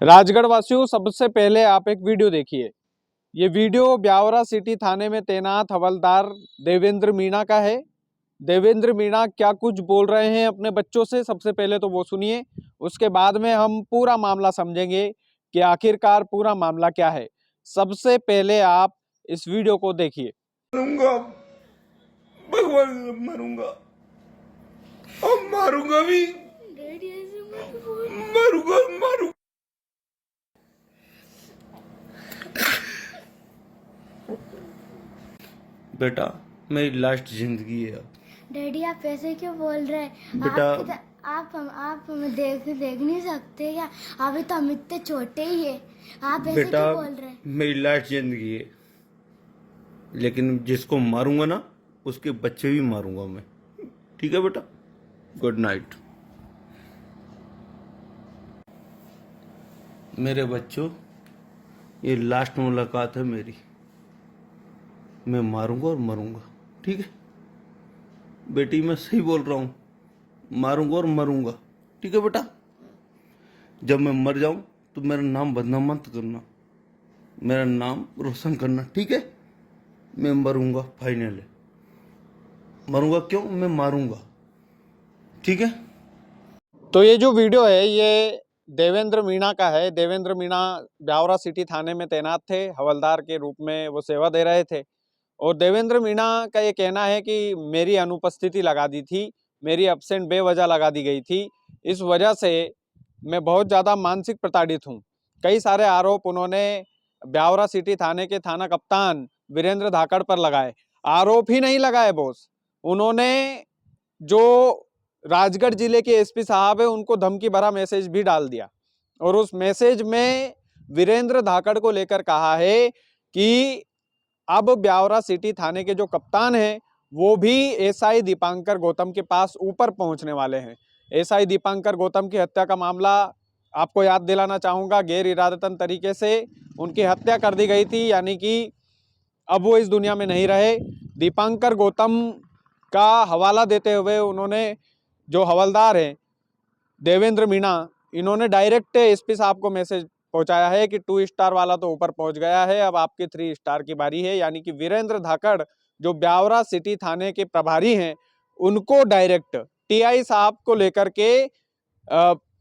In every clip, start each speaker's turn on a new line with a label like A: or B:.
A: राजगढ़ वासियों, सबसे पहले आप एक वीडियो देखिए। ये वीडियो ब्यावरा सिटी थाने में तैनात हवलदार देवेंद्र मीणा का है। देवेंद्र मीणा क्या कुछ बोल रहे हैं अपने बच्चों से, सबसे पहले तो वो सुनिए। उसके बाद में हम पूरा मामला समझेंगे कि आखिरकार पूरा मामला क्या है। सबसे पहले आप इस वीडियो को देखिए।
B: मरूंगा, भगवान मरूंगा और मारूंगा भी, मारूंगा मारूंगा। बेटा मेरी लास्ट जिंदगी है अब।
C: डैडी आप ऐसे क्यों बोल रहे हैं?
B: बेटा
C: आप हमें देख नहीं सकते क्या? अभी तो हम इतने छोटे ही है। आप ऐसे
B: बेटा
C: क्यों बोल रहे हैं?
B: मेरी लास्ट जिंदगी है, लेकिन जिसको मारूंगा ना उसके बच्चे भी मारूंगा मैं। ठीक है बेटा, गुड नाइट। मेरे बच्चों, ये लास्ट मुलाकात है मेरी। मैं मारूंगा और मरूंगा, ठीक है बेटी? मैं सही बोल रहा हूँ, मारूंगा और मरूंगा, ठीक है बेटा? जब मैं मर जाऊं तो मेरा नाम बदनाम मत करना, मेरा नाम रोशन करना, ठीक है? मैं मरूंगा, फाइनल है। मरूंगा क्यों? मैं मारूंगा, ठीक है?
A: तो ये जो वीडियो है ये देवेंद्र मीणा का है। देवेंद्र मीणा ब्यावरा सिटी थाने में तैनात थे, हवलदार के रूप में वो सेवा दे रहे थे। और देवेंद्र मीणा का ये कहना है कि मेरी अनुपस्थिति लगा दी थी, मेरी एब्सेंट बेवजह लगा दी गई थी। इस वजह से मैं बहुत ज़्यादा मानसिक प्रताड़ित हूँ। कई सारे आरोप उन्होंने ब्यावरा सिटी थाने के थाना कप्तान वीरेंद्र धाकड़ पर लगाए। आरोप ही नहीं लगाए बॉस, उन्होंने जो राजगढ़ जिले के एसपी साहब है उनको धमकी भरा मैसेज भी डाल दिया। और उस मैसेज में वीरेंद्र धाकड़ को लेकर कहा है कि अब ब्यावरा सिटी थाने के जो कप्तान हैं वो भी एसआई दीपांकर गौतम के पास ऊपर पहुंचने वाले हैं। एसआई दीपांकर गौतम की हत्या का मामला आपको याद दिलाना चाहूंगा, गैर इरादतन तरीके से उनकी हत्या कर दी गई थी, यानी कि अब वो इस दुनिया में नहीं रहे। दीपांकर गौतम का हवाला देते हुए उन्होंने, जो हवलदार हैं देवेंद्र मीणा, इन्होंने डायरेक्ट एसपी साहब को मैसेज पहुंचाया है कि 2 स्टार वाला तो ऊपर पहुंच गया है, अब आपकी 3 स्टार की बारी है। यानी कि वीरेंद्र धाकड़ जो ब्यावरा सिटी थाने के प्रभारी हैं उनको डायरेक्ट टीआई साहब को लेकर के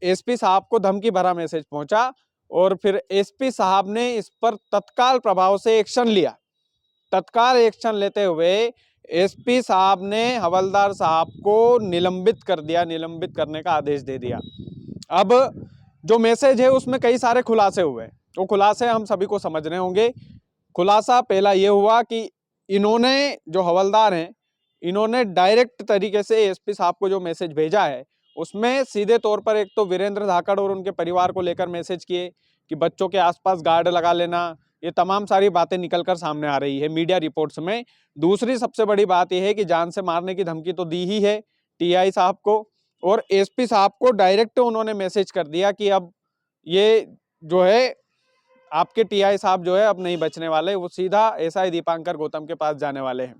A: एसपी साहब को धमकी भरा मैसेज पहुंचा। और फिर एसपी साहब ने इस पर तत्काल प्रभाव से एक्शन लिया। तत्काल एक्शन लेते हुए एसपी साहब ने हवलदार साहब को निलंबित कर दिया, निलंबित करने का आदेश दे दिया। अब जो मैसेज है उसमें कई सारे खुलासे हुए, वो खुलासे हम सभी को समझने होंगे। खुलासा पहला ये हुआ कि इन्होंने, जो हवलदार हैं, इन्होंने डायरेक्ट तरीके से एसपी साहब को जो मैसेज भेजा है उसमें सीधे तौर पर एक तो वीरेंद्र धाकड़ और उनके परिवार को लेकर मैसेज किए कि बच्चों के आसपास गार्ड लगा लेना। ये तमाम सारी बातें निकलकर सामने आ रही है मीडिया रिपोर्ट्स में। दूसरी सबसे बड़ी बात यह है कि जान से मारने की धमकी तो दी ही है टीआई साहब को, और एसपी साहब को डायरेक्ट उन्होंने मैसेज कर दिया कि अब ये जो है आपके टीआई साहब जो है अब नहीं बचने वाले, वो सीधा एसआई दीपांकर गौतम के पास जाने वाले हैं।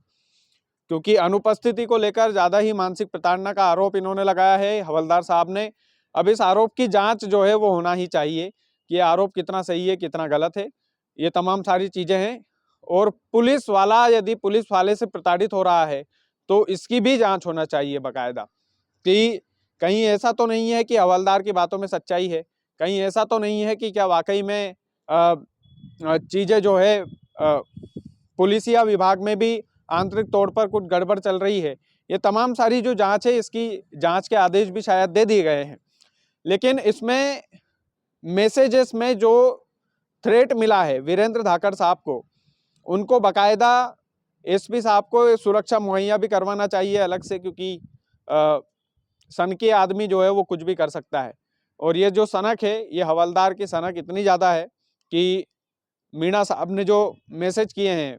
A: क्योंकि अनुपस्थिति को लेकर ज्यादा ही मानसिक प्रताड़ना का आरोप इन्होंने लगाया है हवलदार साहब ने। अब इस आरोप की जांच जो है वो होना ही चाहिए कि ये आरोप कितना सही है कितना गलत है, ये तमाम सारी चीजें हैं। और पुलिस वाला यदि पुलिस वाले से प्रताड़ित हो रहा है तो इसकी भी जांच होना चाहिए बाकायदा, कि कहीं ऐसा तो नहीं है कि हवलदार की बातों में सच्चाई है, कहीं ऐसा तो नहीं है कि क्या वाकई में चीजें जो है पुलिसिया विभाग में भी आंतरिक तौर पर कुछ गड़बड़ चल रही है। ये तमाम सारी जो जांच है इसकी जांच के आदेश भी शायद दे दिए गए हैं। लेकिन इसमें मैसेजेस में जो थ्रेट मिला है वीरेंद्र धाकड़ साहब को, उनको बाकायदा एसपी साहब को सुरक्षा मुहैया भी करवाना चाहिए अलग से, क्योंकि सनकी आदमी जो है वो कुछ भी कर सकता है। और ये जो सनक है, ये हवलदार की सनक इतनी ज़्यादा है कि मीणा साहब ने जो मैसेज किए हैं,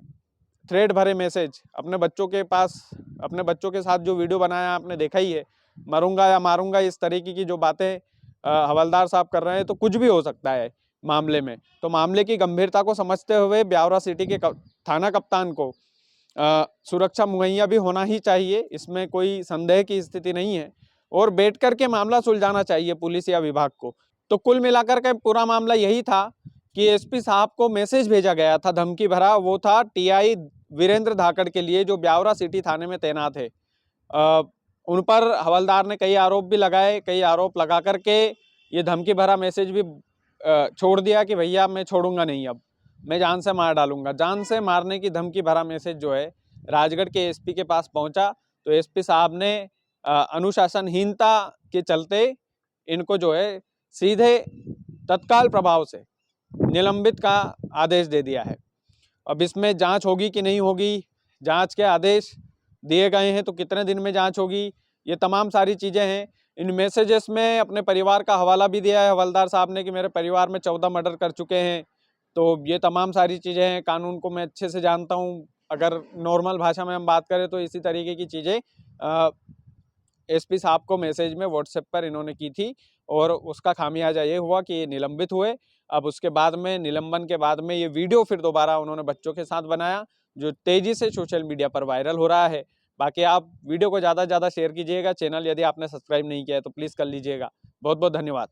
A: थ्रेड भरे मैसेज अपने बच्चों के पास, अपने बच्चों के साथ जो वीडियो बनाया आपने देखा ही है, मरूंगा या मारूंगा इस तरीके की जो बातें हवलदार साहब कर रहे हैं, तो कुछ भी हो सकता है मामले में। तो मामले की गंभीरता को समझते हुए ब्यावरा सिटी के थाना कप्तान को सुरक्षा मुहैया भी होना ही चाहिए, इसमें कोई संदेह की स्थिति नहीं है। और बैठ कर के मामला सुलझाना चाहिए पुलिस या विभाग को। तो कुल मिलाकर के पूरा मामला यही था कि एसपी साहब को मैसेज भेजा गया था धमकी भरा, वो था टीआई वीरेंद्र धाकड़ के लिए जो ब्यावरा सिटी थाने में तैनात है। उन पर हवलदार ने कई आरोप भी लगाए, कई आरोप लगा करके ये धमकी भरा मैसेज भी छोड़ दिया कि भैया मैं छोड़ूंगा नहीं, अब मैं जान से मार डालूंगा। जान से मारने की धमकी भरा मैसेज जो है राजगढ़ के एसपी के पास पहुंचा, तो एसपी साहब ने अनुशासनहीनता के चलते इनको जो है सीधे तत्काल प्रभाव से निलंबित का आदेश दे दिया है। अब इसमें जांच होगी कि नहीं होगी, जांच के आदेश दिए गए हैं तो कितने दिन में जांच होगी, ये तमाम सारी चीज़ें हैं। इन मैसेजेस में अपने परिवार का हवाला भी दिया है हवलदार साहब ने कि मेरे परिवार में 14 मर्डर कर चुके हैं। तो ये तमाम सारी चीज़ें हैं, कानून को मैं अच्छे से जानता हूँ। अगर नॉर्मल भाषा में हम बात करें तो इसी तरीके की चीज़ें एसपी साहब को मैसेज में व्हाट्सएप पर इन्होंने की थी और उसका खामियाजा ये हुआ कि ये निलंबित हुए। अब उसके बाद में निलंबन के बाद में ये वीडियो फिर दोबारा उन्होंने बच्चों के साथ बनाया जो तेज़ी से सोशल मीडिया पर वायरल हो रहा है। बाकी आप वीडियो को ज़्यादा से ज़्यादा शेयर कीजिएगा। चैनल यदि आपने सब्सक्राइब नहीं किया है तो प्लीज़ कर लीजिएगा। बहुत बहुत धन्यवाद।